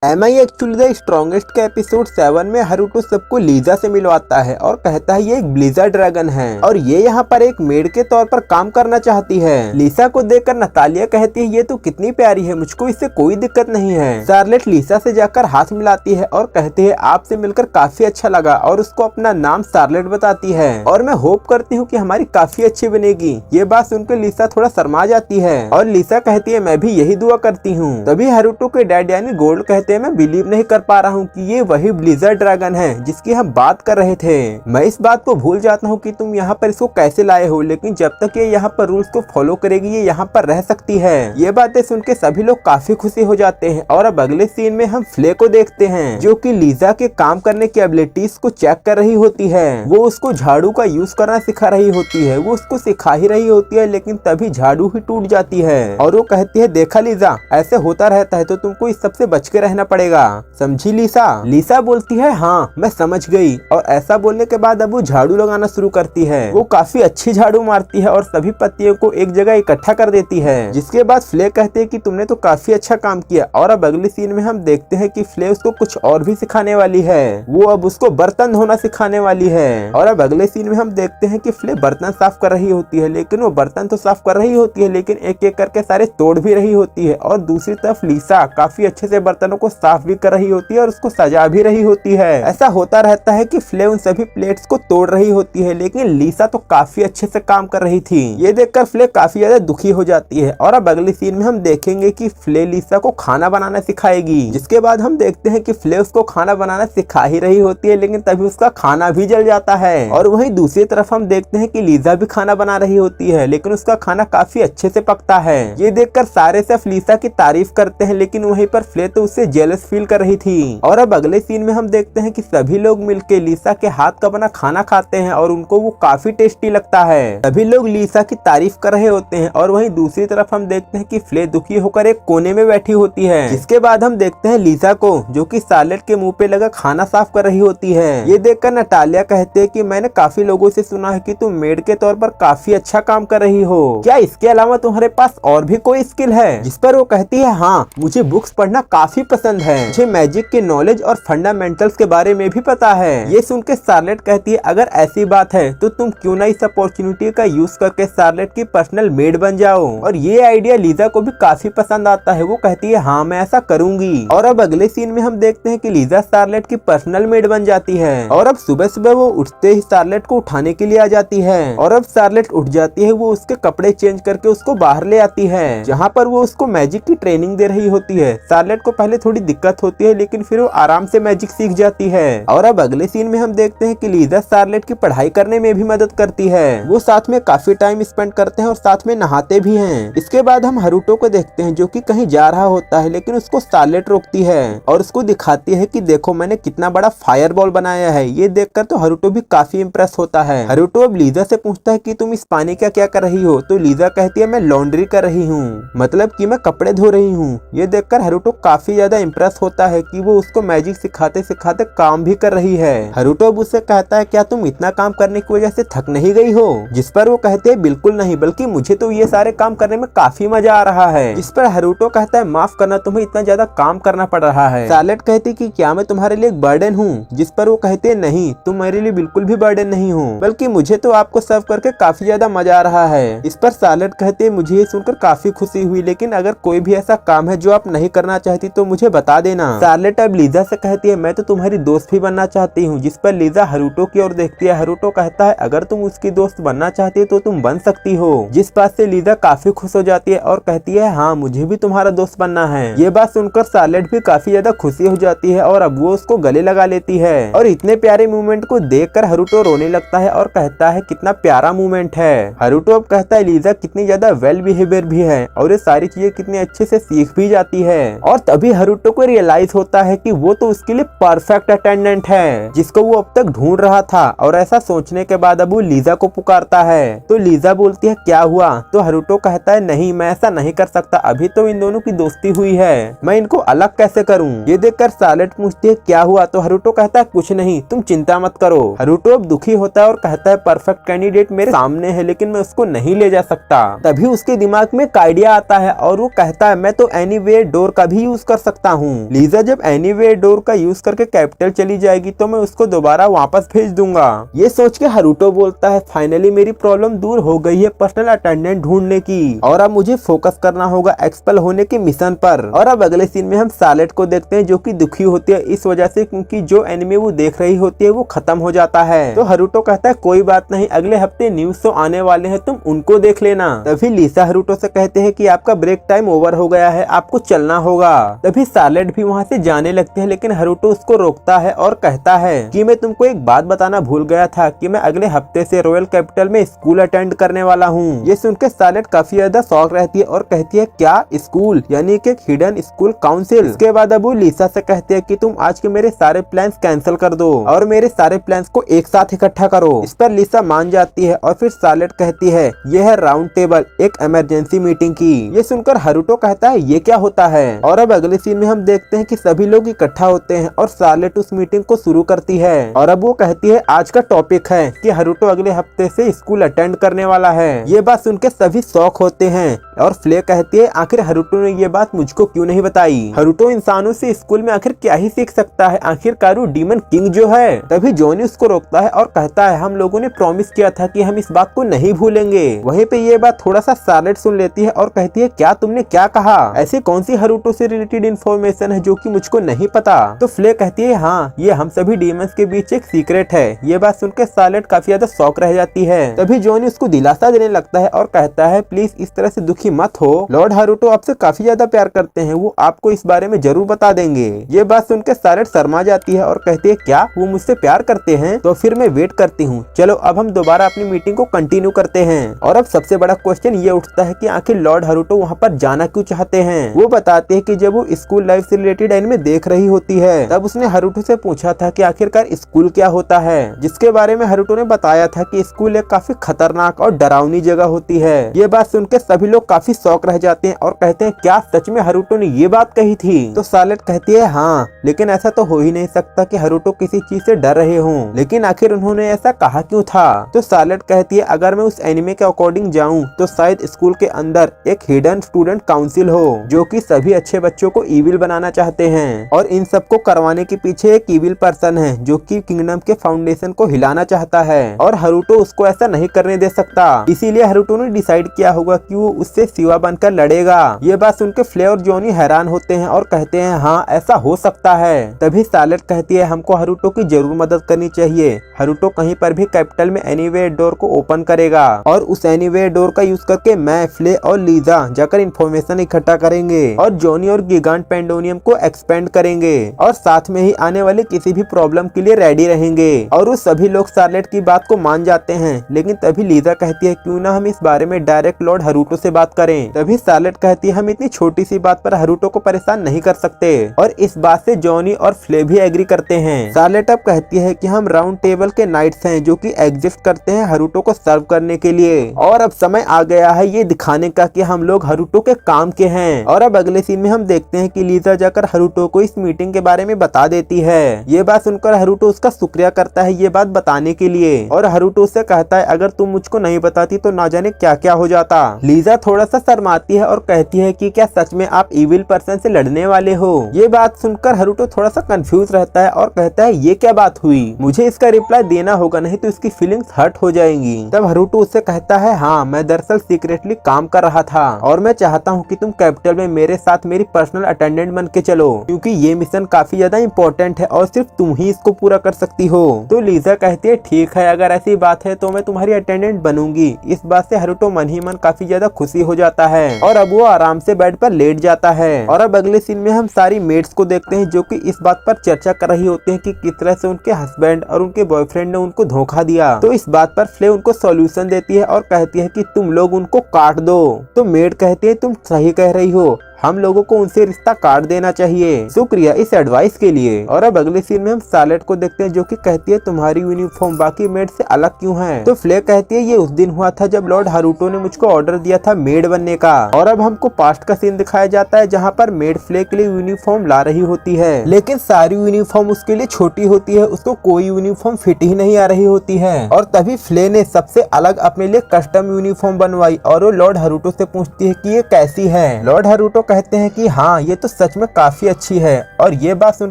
M I actually the strongest के episode 7 में Haruto सबको लीजा से मिलवाता है और कहता है ये एक ब्लिज़र्ड ड्रैगन है और ये यहाँ पर एक मेड के तौर पर काम करना चाहती है। लीसा को देखकर नतालिया कहती है ये तो कितनी प्यारी है, मुझको इससे कोई दिक्कत नहीं है। शार्लेट लीसा से जाकर हाथ मिलाती है और कहती है आपसे मिलकर काफी अच्छा लगा और उसको अपना नाम शार्लेट बताती है और मैं होप करती हूँ कि हमारी काफी अच्छी बनेगी। ये बात सुनकर लीसा थोड़ा शर्मा जाती है और लीसा कहती है मैं भी यही दुआ करती हूँ। तभी हारुतो के डैड यानी गोल्ड कहते मैं बिलीव नहीं कर पा रहा हूँ कि ये वही ब्लिज़र्ड ड्रैगन है जिसकी हम बात कर रहे थे। मैं इस बात को भूल जाता हूँ कि तुम यहाँ पर इसको कैसे लाए हो, लेकिन जब तक ये यहाँ पर रूल्स को फॉलो करेगी ये यहाँ पर रह सकती है। ये बातें सुन के सभी लोग काफी खुशी हो जाते हैं और अब अगले सीन में हम फ्ले को देखते हैं जो कि लीजा के काम करने की एबिलिटीज को चेक कर रही होती है। वो उसको झाड़ू का यूज करना सिखा रही होती है, वो उसको सिखा ही रही होती है, लेकिन तभी झाड़ू ही टूट जाती है और वो कहती है देखा लीजा ऐसे होता रहता है तो तुमको इस सबसे बच के रहना पड़ेगा, समझी लीसा। लीसा बोलती है हाँ मैं समझ गई और ऐसा बोलने के बाद अब वो झाड़ू लगाना शुरू करती है। वो काफी अच्छी झाड़ू मारती है और सभी पत्तियों को एक जगह इकट्ठा कर देती है। जिसके बाद फ्ले कहते हैं कि तुमने तो काफी अच्छा काम किया और अब अगले सीन में हम देखते हैं कि फ्ले उसको कुछ और भी सिखाने वाली है। वो अब उसको बर्तन धोना सिखाने वाली है और अब अगले सीन में हम देखते हैं कि फ्ले बर्तन साफ कर रही होती है, लेकिन वो बर्तन तो साफ कर रही होती है लेकिन एक एक करके सारे तोड़ भी रही होती है और दूसरी तरफ लीसा काफी अच्छे से बर्तनों को साफ भी कर रही होती है और उसको सजा भी रही होती है। ऐसा होता रहता है कि फ्ले उन सभी प्लेट्स को तोड़ रही होती है, लेकिन लीसा तो काफी अच्छे से काम कर रही थी। ये देखकर फ्ले काफी ज्यादा दुखी हो जाती है और अब अगले सीन में हम देखेंगे कि फ्ले लीसा को खाना बनाना सिखाएगी। जिसके बाद हम देखते हैं कि फ्ले उसको खाना बनाना सिखा ही रही होती है, लेकिन तभी उसका खाना भी जल जाता है और वहीं दूसरी तरफ हम देखते हैं कि लीजा भी खाना बना रही होती है, लेकिन उसका खाना काफी अच्छे से पकता है। ये देखकर सारे सिर्फ लीसा की तारीफ करते हैं, लेकिन वहीं पर फ्ले तो उससे जेलस फील कर रही थी। और अब अगले सीन में हम देखते हैं कि सभी लोग मिलकर लीसा के हाथ का बना खाना खाते हैं और उनको वो काफी टेस्टी लगता है। सभी लोग लीसा की तारीफ कर रहे होते हैं और वहीं दूसरी तरफ हम देखते हैं कि फ्ले दुखी होकर एक कोने में बैठी होती है। जिसके बाद हम देखते हैं लीसा को जो कि शार्लेट के मुंह पे लगा खाना साफ कर रही होती है। ये देखकर नटालिया कहते हैं कि मैंने काफी लोगों से सुना है कि तुम मेड के तौर पर काफी अच्छा काम कर रही हो, क्या इसके अलावा तुम्हारे पास और भी कोई स्किल है? जिस पर वो कहती है हाँ मुझे बुक्स पढ़ना काफी पसंद है, मुझे मैजिक के नॉलेज और फंडामेंटल्स के बारे में भी पता है। ये सुन के शार्लेट कहती है अगर ऐसी बात है तो तुम क्यों ना इस अपॉर्चुनिटी का यूज करके शार्लेट की पर्सनल मेड बन जाओ। और ये आइडिया लीजा को भी काफी पसंद आता है, वो कहती है हाँ मैं ऐसा करूंगी। और अब अगले सीन में हम देखते हैं कि लीजा शार्लेट की पर्सनल मेड बन जाती है और अब सुबह सुबह वो उठते ही शार्लेट को उठाने के लिए आ जाती है और अब शार्लेट उठ जाती है, वो उसके कपड़े चेंज करके उसको बाहर ले आती है जहाँ पर वो उसको मैजिक की ट्रेनिंग दे रही होती है। शार्लेट को पहले थोड़ी दिक्कत होती है, लेकिन फिर वो आराम से मैजिक सीख जाती है। और अब अगले सीन में हम देखते हैं कि लीजा शार्लेट की पढ़ाई करने में भी मदद करती है। वो साथ में काफी टाइम स्पेंड करते हैं और साथ में नहाते भी हैं। इसके बाद हम हारुतो को देखते हैं जो कि कहीं जा रहा होता है, लेकिन उसको शार्लेट रोकती है और उसको दिखाती है कि देखो मैंने कितना बड़ा फायर बॉल बनाया है। ये देखकर तो हारुतो भी काफी इम्प्रेस होता है। हारुतो अब लीजा से पूछता है कि तुम इस पानी का क्या कर रही हो? तो लीजा कहती है मैं लॉन्ड्री कर रही हूँ, मतलब कि मैं कपड़े धो रही हूँ। ये देखकर हारुतो काफी ज्यादा इम्प्रेस होता है कि वो उसको मैजिक सिखाते सिखाते काम भी कर रही है। हारुतो अब उससे कहता है क्या तुम इतना काम करने की वजह से थक नहीं गई हो? जिस पर वो कहते हैं बिल्कुल नहीं, बल्कि मुझे तो ये सारे काम करने में काफी मजा आ रहा है। जिस पर हारुतो कहता है माफ करना तुम्हें इतना ज्यादा काम करना पड़ रहा है। शार्लेट कहती कि क्या मैं तुम्हारे लिए एक बर्डन हूँ? जिस पर वो कहते नहीं तुम मेरे लिए बिल्कुल भी बर्डन नहीं हो, बल्कि मुझे तो आपको सर्व करके काफी ज्यादा मजा आ रहा है। इस पर शार्लेट कहते हैं मुझे ये सुनकर काफी खुशी हुई, लेकिन अगर कोई भी ऐसा काम है जो आप नहीं करना चाहती तो मुझे बता देना। शार्लेट अब लीजा से कहती है मैं तो तुम्हारी दोस्त भी बनना चाहती हूँ। जिस पर लीजा हारुतो की ओर देखती है। हारुतो कहता है अगर तुम उसकी दोस्त बनना चाहती हो तो तुम बन सकती हो। जिस बात से लीजा काफी खुश हो जाती है और कहती है हाँ मुझे भी तुम्हारा दोस्त बनना है। ये बात सुनकर शार्लेट भी काफी ज्यादा खुशी हो जाती है और अब वो उसको गले लगा लेती है और इतने प्यारे मूवमेंट को देखकर हारुतो रोने लगता है और कहता है कितना प्यारा मूवमेंट है। हारुतो अब कहता है लीजा कितनी ज्यादा वेल बिहेवियर भी है और ये सारी चीजें कितनी अच्छे से सीख भी जाती है। और तभी हारुतो को रियलाइज होता है कि वो तो उसके लिए परफेक्ट अटेंडेंट है जिसको वो अब तक ढूंढ रहा था। और ऐसा सोचने के बाद अब वो लीजा को पुकारता है तो लीजा बोलती है क्या हुआ? तो हारुतो कहता है नहीं मैं ऐसा नहीं कर सकता, अभी तो इन दोनों की दोस्ती हुई है, मैं इनको अलग कैसे करूं? ये देखकर शार्लेट पूछती है क्या हुआ? तो हारुतो कहता है कुछ नहीं, तुम चिंता मत करो। हारुतो अब दुखी होता है और कहता है परफेक्ट कैंडिडेट मेरे सामने है लेकिन मैं उसको नहीं ले जा सकता। तभी उसके दिमाग में एक आइडिया आता है और वो कहता है मैं तो एनीवे डोर का भी यूज कर सकता सकता हूँ। लीजा जब एनीवे डोर का यूज करके कैपिटल चली जाएगी तो मैं उसको दोबारा वापस भेज दूंगा। ये सोच के हारुतो बोलता है, फाइनली मेरी प्रॉब्लम दूर हो गई है पर्सनल अटेंडेंट ढूंढने की, और अब मुझे फोकस करना होगा एक्सपेल होने के मिशन पर। और अब अगले सीन में हम सालेट को देखते हैं जो कि दुखी होती है इस वजह से क्योंकि जो एनिमे वो देख रही होती है वो खत्म हो जाता है। तो हारुतो कहता है कोई बात नहीं, अगले हफ्ते न्यूज शो आने वाले हैं, तुम उनको देख लेना। तभी लिसा हारुतो से कहते हैं कि आपका ब्रेक टाइम ओवर हो गया है, आपको चलना होगा। तभी सालेट भी वहाँ से जाने लगते हैं लेकिन हारुतो उसको रोकता है और कहता है कि मैं तुमको एक बात बताना भूल गया था कि मैं अगले हफ्ते से रॉयल कैपिटल में स्कूल अटेंड करने वाला हूँ। ये सुनकर सालेट काफी ज्यादा शॉक रहती है और कहती है क्या स्कूल, यानी कि हिडन स्कूल काउंसिल। इसके बाद अब वो लिसा से कहते हैं कि तुम आज के मेरे सारे प्लान्स कैंसिल कर दो और मेरे सारे प्लान्स को एक साथ इकट्ठा करो। इस पर लिसा मान जाती है और फिर सालेट कहती है यह है राउंड टेबल, एक इमरजेंसी मीटिंग की। ये सुनकर हारुतो कहता है ये क्या होता है। और अब अगले सीन में हम देखते हैं कि सभी लोग इकट्ठा होते हैं और सालेट उस मीटिंग को शुरू करती है। और अब वो कहती है आज का टॉपिक है कि हारुतो अगले हफ्ते से स्कूल अटेंड करने वाला है। ये बात सुनकर सभी शॉक होते हैं और फ्ले कहती है आखिर हारुतो ने ये बात मुझको क्यों नहीं बताई। हारुतो इंसानों से स्कूल में आखिर क्या ही सीख सकता है, आखिरकार वो डीमन किंग जो है। तभी जॉनी उसको रोकता है और कहता है हम लोगों ने प्रॉमिस किया था कि हम इस बात को नहीं भूलेंगे। वहीं पे ये बात थोड़ा सा सालेट सुन लेती है और कहती है क्या तुमने क्या कहा, ऐसी कौन सी हारुतो से रिलेटेड इन्फॉर्मेशन है जो कि मुझको नहीं पता। तो फ्ले कहती है हाँ, ये हम सभी डीमंस के बीच एक सीक्रेट है। ये बात सुनकर सालेट काफी ज्यादा शॉक रह जाती है। तभी जॉनी उसको दिलासा देने लगता है और कहता है प्लीज इस तरह से दुखी मत हो, लॉर्ड हारुतो आपसे काफी ज्यादा प्यार करते हैं, वो आपको इस बारे में जरूर बता देंगे। ये बात सुनकर सालेट शर्मा जाती है और कहती है क्या वो मुझसे प्यार करते हैं, तो फिर मैं वेट करती हूँ, चलो अब हम दोबारा अपनी मीटिंग को कंटिन्यू करते हैं। और अब सबसे बड़ा क्वेश्चन ये उठता है कि आखिर लॉर्ड हारुतो वहाँ पर जाना क्यों चाहते हैं। वो बताते हैं कि जब वो स्कूल लाइफ से रिलेटेड एनिमे देख रही होती है तब उसने हारुतो से पूछा था कि आखिरकार स्कूल क्या होता है, जिसके बारे में हारुतो ने बताया था कि स्कूल एक काफी खतरनाक और डरावनी जगह होती है। ये बात सुनकर सभी लोग काफी शॉक रह जाते हैं और कहते हैं क्या सच में हारुतो ने ये बात कही थी। तो सालेट कहती है हाँ, लेकिन ऐसा तो हो ही नहीं सकता कि हारुतो किसी चीज से डर रहे हों, लेकिन आखिर उन्होंने ऐसा कहा क्यों था। तो सालेट कहती है अगर मैं उस एनिमे के अकॉर्डिंग जाऊं तो शायद स्कूल के अंदर एक हिडन स्टूडेंट काउंसिल हो जो कि सभी अच्छे बच्चों को इविल बनाना चाहते हैं, और इन सबको करवाने के पीछे एक इविल पर्सन है जो कि किंगडम के फाउंडेशन को हिलाना चाहता है, और हारुतो उसको ऐसा नहीं करने दे सकता। इसीलिए हारुतो ने डिसाइड किया होगा कि वो उससे सिवा बनकर लड़ेगा। ये बात सुनकर फ्ले और जॉनी हैरान होते हैं और कहते हैं हाँ ऐसा हो सकता है। तभी सालेट कहती है हमको हारुतो की जरूर मदद करनी चाहिए। हारुतो कहीं पर भी कैपिटल में एनीवे डोर को ओपन करेगा और उस एनीवे डोर का यूज करके मैं, फ्ले और लीजा जाकर इंफॉर्मेशन इकट्ठा करेंगे और जॉनी और गिगांट पेंडोनियम को एक्सपेंड करेंगे और साथ में ही आने वाली किसी भी प्रॉब्लम के लिए रेडी रहेंगे। और वो सभी लोग सालेट की बात को मान जाते हैं, लेकिन तभी लीजा कहती है क्यों ना हम इस बारे में डायरेक्ट लॉर्ड हारुतो से बात करें। तभी सालेट कहती है हम इतनी छोटी सी बात पर हारुतो को परेशान नहीं कर सकते, और इस बात से जॉनी और फ्ले भी एग्री करते हैं। सालेट अब कहती है कि हम राउंड टेबल के नाइट्स हैं जो कि एग्जिस्ट करते हैं हारुतो को सर्व करने के लिए, और अब समय आ गया है ये दिखाने का कि हम लोग हारुतो के काम के हैं। और अब अगले सीन में हम देखते हैं कि लीजा जाकर हारुतो को इस मीटिंग के बारे में बता देती है। ये बात सुनकर हारुतो उसका शुक्रिया करता है ये बात बताने के लिए, और हारुतो उससे कहता है अगर तुम मुझको नहीं बताती तो ना जाने क्या क्या हो जाता। लीजा थोड़ा सा शर्माती है और कहती है कि क्या सच में आप इविल पर्सन से लड़ने वाले हो। ये बात सुनकर हारुतो थोड़ा सा कंफ्यूज रहता है और कहता है ये क्या बात हुई, मुझे इसका रिप्लाई देना होगा नहीं तो इसकी फीलिंग्स हर्ट हो जाएंगी। तब हारुतो उससे कहता है हाँ मैं दरअसल सीक्रेटली काम कर रहा था और मैं चाहता हूँ कि तुम कैपिटल में मेरे साथ मेरी पर्सनल अटेंडेंट बन के चलो, क्योंकि ये मिशन काफी ज्यादा इम्पोर्टेंट है और सिर्फ तुम ही इसको पूरा कर सकती हो। तो लीजा कहती है ठीक है, अगर ऐसी बात है तो मैं तुम्हारी अटेंडेंट बनूंगी। इस बात से हारुतो मन ही मन काफी ज्यादा खुशी हो जाता है और अब वो आराम से बेड पर लेट जाता है। और अब अगले सीन में हम सारी मेट्स को देखते हैं जो कि इस बात पर चर्चा कर रही होते हैं कि किस तरह से उनके हस्बैंड और उनके बॉयफ्रेंड ने उनको धोखा दिया। तो इस बात पर फ्ले उनको सॉल्यूशन देती है और कहती है कि तुम लोग उनको काट दो। तो मेड कहती है तुम सही कह रही हो, हम लोगों को उनसे रिश्ता काट देना चाहिए, शुक्रिया इस एडवाइस के लिए। और अब अगले सीन में हम सालेट को देखते हैं जो कि कहती है तुम्हारी यूनिफॉर्म बाकी मेड से अलग क्यों है। तो फ्ले कहती है ये उस दिन हुआ था जब लॉर्ड हारुतो ने मुझको ऑर्डर दिया था मेड बनने का। और अब हमको पास्ट का सीन दिखाया जाता है जहाँ पर मेड फ्ले के लिए यूनिफॉर्म ला रही होती है, लेकिन सारी यूनिफॉर्म उसके लिए छोटी होती है, उसको कोई यूनिफॉर्म फिट ही नहीं आ रही होती है। और तभी फ्ले ने सबसे अलग अपने लिए कस्टम यूनिफॉर्म बनवाई और वो लॉर्ड हारुतो से पूछती है कि ये कैसी है। लॉर्ड हारुतो कहते हैं कि हाँ ये तो सच में काफी अच्छी है, और ये बात सुन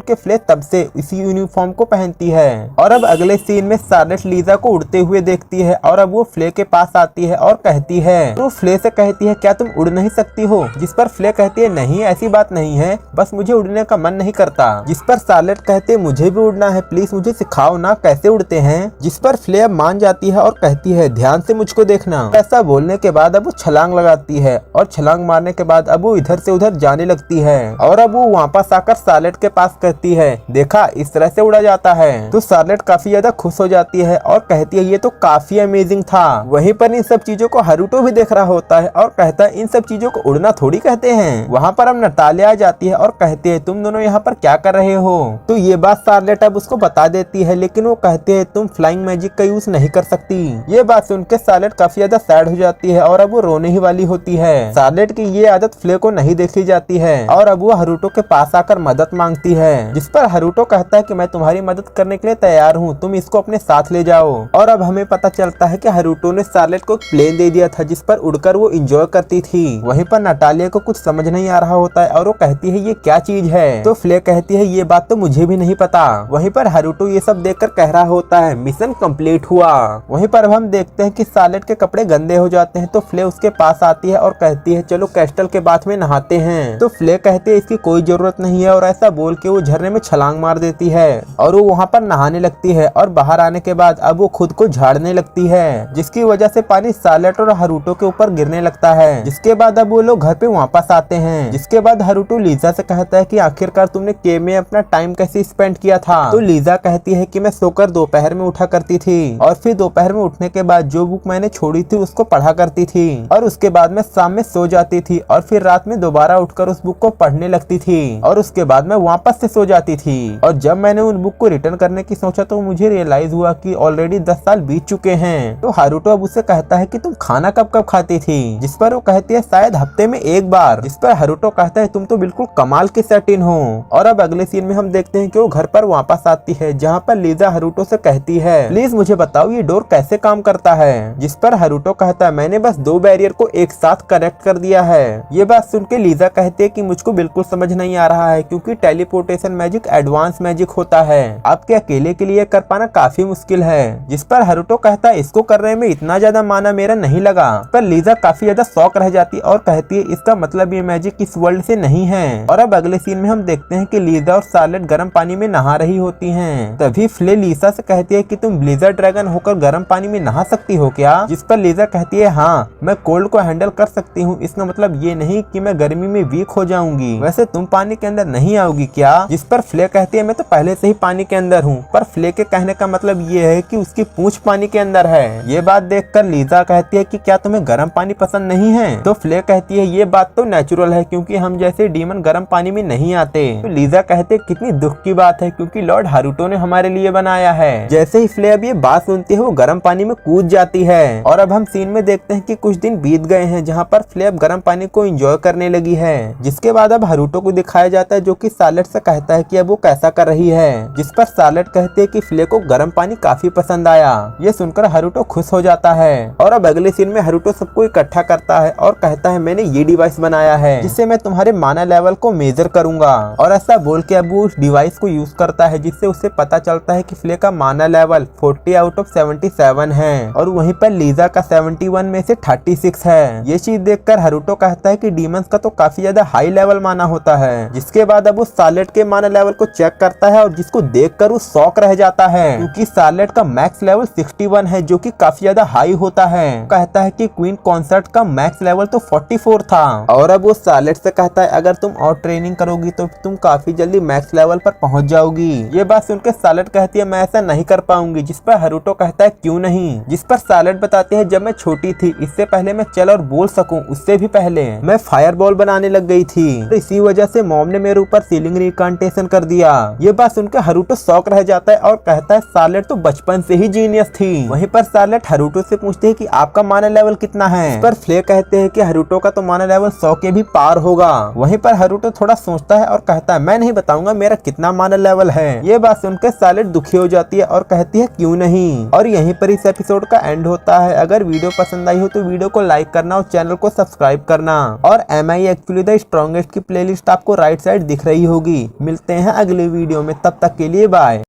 के फ्ले तब से इसी यूनिफॉर्म को पहनती है। और अब अगले सीन में शार्लेट लीजा को उड़ते हुए देखती है और अब वो फ्ले के पास आती है और कहती है, तो फ्ले से कहती है क्या तुम उड़ नहीं सकती हो? जिस पर फ्ले कहती है नहीं ऐसी बात नहीं है, बस मुझे उड़ने का मन नहीं करता। जिस पर शार्लेट कहते मुझे भी उड़ना है, प्लीज मुझे सिखाओ ना कैसे उड़ते हैं। जिस पर फ्ले अब मान जाती है और कहती है ध्यान से मुझको देखना। ऐसा बोलने के बाद अब वो छलांग लगाती है और छलांग मारने के बाद अब वो इधर से उधर जाने लगती है और अब वो वापस आकर शार्लेट के पास कहती है देखा इस तरह से उड़ा जाता है। तो शार्लेट काफी ज्यादा खुश हो जाती है और कहती है ये तो काफी अमेजिंग था। वहीं पर इन सब चीजों को हारुतो भी देख रहा होता है और कहता है इन सब चीजों को उड़ना थोड़ी कहते हैं। वहाँ पर अब नटालिया आ जाती है और कहती है तुम दोनों यहाँ पर क्या कर रहे हो? तो ये बात शार्लेट अब उसको बता देती है, लेकिन वो कहते है तुम फ्लाइंग मैजिक का यूज नहीं कर सकती। ये बात सुन के शार्लेट काफी ज्यादा सैड हो जाती है और अब वो रोने ही वाली होती है। शार्लेट की ये आदत फ्ले को नहीं देखी जाती है और अब वो हारुतो के पास आकर मदद मांगती है। जिस पर हारुतो कहता है कि मैं तुम्हारी मदद करने के लिए तैयार हूँ, तुम इसको अपने साथ ले जाओ। और अब हमें पता चलता है कि हारुतो ने शार्लेट को एक प्लेन दे दिया था जिस पर उड़कर वो एंजॉय करती थी। वहीं पर नटालिया को कुछ समझ नहीं आ रहा होता है और वो कहती है ये क्या चीज है? तो फ्ले कहती है ये बात तो मुझे भी नहीं पता। वहीं पर हारुतो ये सब देखकर कह रहा होता है मिशन कंप्लीट हुआ। वहीं पर अब हम देखते हैं कि शार्लेट के कपड़े गंदे हो जाते हैं तो फ्ले उसके पास आती है और कहती है चलो कैस्टल के बाथ में नहाते हैं। तो फ्ले कहते हैं इसकी कोई जरूरत नहीं है और ऐसा बोल के वो झरने में छलांग मार देती है और वो वहाँ पर नहाने लगती है और बाहर आने के बाद अब वो खुद को झाड़ने लगती है जिसकी वजह से पानी शार्लेट और हारुतो के ऊपर गिरने लगता है। जिसके बाद अब वो लोग घर पे वापस आते हैं। जिसके बाद हारुतो लीजा से कहता है कि आखिरकार तुमने केव में अपना टाइम कैसे स्पेंड किया था? तो लीजा कहती है कि मैं सोकर दोपहर में उठा करती थी और फिर दोपहर में उठने के बाद जो बुक मैंने छोड़ी थी उसको पढ़ा करती थी और उसके बाद में शाम में सो जाती थी और फिर रात में दोबारा उठकर उस बुक को पढ़ने लगती थी और उसके बाद में वापस से सो जाती थी। और जब मैंने उन बुक को रिटर्न करने की सोचा तो मुझे रियलाइज हुआ कि ऑलरेडी 10 साल बीत चुके हैं। तो हारुतो अब उससे कहता है कि तुम खाना कब कब खाती थी? जिस पर वो कहती है शायद हफ्ते में एक बार। जिस पर हारुतो कहता है तुम तो बिल्कुल कमाल की सेटिन हो। और अब अगले सीन में हम देखते हैं कि वो घर पर वापस आती है जहाँ पर लीजा हारुतो से कहती है प्लीज मुझे बताओ ये डोर कैसे काम करता है? जिस पर हारुतो कहता है मैंने बस 2 बैरियर को एक साथ कनेक्ट कर दिया है। ये बात सुन के लीजा कहती है कि मुझको बिल्कुल समझ नहीं आ रहा है क्योंकि टेलीपोर्टेशन मैजिक एडवांस मैजिक होता है, आपके अकेले के लिए कर पाना काफी मुश्किल है। जिस पर हारुतो कहता है इसको करने में इतना ज्यादा माना मेरा नहीं लगा। पर लीजा काफी ज्यादा शॉक रह जाती और कहती है इसका मतलब ये मैजिक इस वर्ल्ड से नहीं है। और अब अगले सीन में हम देखते हैं कि लीजा और शार्लेट गर्म पानी में नहा रही होती हैं। तभी फ्ले लीजा से कहती है कि तुम ब्लिजर्ड ड्रैगन होकर गर्म पानी में नहा सकती हो क्या? जिस पर लीजा कहती है हाँ मैं कोल्ड को हैंडल कर सकती हूँ, इसका मतलब ये नहीं कि मैं गर्मी में वीक हो जाऊंगी। वैसे तुम पानी के अंदर नहीं आओगी क्या? जिस पर फ्ले कहती है मैं तो पहले से ही पानी के अंदर हूँ। पर फ्ले के कहने का मतलब ये है कि उसकी पूंछ पानी के अंदर है। ये बात देखकर लीजा कहती है कि क्या तुम्हें गर्म पानी पसंद नहीं है? तो फ्ले कहती है ये बात तो नेचुरल है क्योंकि हम जैसे डीमन गर्म पानी में नहीं आते। तो लीजा कहते कितनी दुख की बात है क्योंकि लॉर्ड हारुतो ने हमारे लिए बनाया है। जैसे ही फ्ले अब ये बात सुनती है वो गर्म पानी में कूद जाती है। और अब हम सीन में देखते हैं कि कुछ दिन बीत गए हैं जहाँ पर फ्ले अब गर्म पानी को एंजॉय करने लगी है। जिसके बाद अब हारुतो को दिखाया जाता है जो कि शार्लेट से कहता है कि अब वो कैसा कर रही है। जिस पर शार्लेट कहती है कि फ्ले को गर्म पानी काफी पसंद आया। ये सुनकर हारुतो खुश हो जाता है। और अब अगले सीन में हारुतो सबको इकट्ठा करता है और कहता है मैंने ये डिवाइस बनाया है जिससे मैं तुम्हारे माना लेवल को मेजर करूंगा। और ऐसा बोल के अब वो उस डिवाइस को यूज करता है जिससे उसे पता चलता है कि फ्ले का माना लेवल 40 आउट ऑफ 77 है और वहीं पर लीजा का 71 में से 36 है। ये चीज देखकर हारुतो कहता है कि डीमंस का तो काफी ज्यादा हाई लेवल माना होता है। जिसके बाद अब वो शार्लेट के माना लेवल को चेक करता है और जिसको देखकर वो शॉक रह जाता है क्योंकि शार्लेट का मैक्स लेवल 61 है जो कि काफी ज्यादा हाई होता है। कहता है कि क्वीन कॉन्सर्ट का मैक्स लेवल तो 44 था। और अब वो शार्लेट से कहता है अगर तुम और ट्रेनिंग करोगी तो तुम काफी जल्दी मैक्स लेवल पर पहुंच जाओगी। ये बात सुनकर शार्लेट कहती है मैं ऐसा नहीं कर पाऊंगी। जिस पर हारुतो कहता है क्यों नहीं? जिस पर शार्लेट बताती है जब मैं छोटी थी इससे पहले मैं चल और बोल सकूं उससे भी पहले मैं फायर बॉल बनाने लग गई थी। तो इसी वजह से मॉम ने मेरे ऊपर सीलिंग रिकांटेशन कर दिया। ये बात सुनकर हारुतो शॉक रह जाता है और कहता है शार्लेट तो बचपन से ही जीनियस थी। वहीं पर शार्लेट हारुतो से पूछते है कि आपका माना लेवल कितना है? इस पर फ्ले कहते हैं कि हारुतो का तो माना लेवल 100 के भी पार होगा। वहीं पर हारुतो थोड़ा सोचता है और कहता है मैं नहीं बताऊंगा मेरा कितना माना लेवल है। ये बात सुनकर शार्लेट दुखी हो जाती है और कहती है क्यों नहीं। और यहीं पर इस एपिसोड का एंड होता है। अगर वीडियो पसंद आई हो तो वीडियो को लाइक करना और चैनल को सब्सक्राइब करना और MI एक्चुअली द स्ट्रॉन्गेस्ट की प्लेलिस्ट आपको राइट साइड दिख रही होगी। मिलते हैं अगले वीडियो में, तब तक के लिए बाय।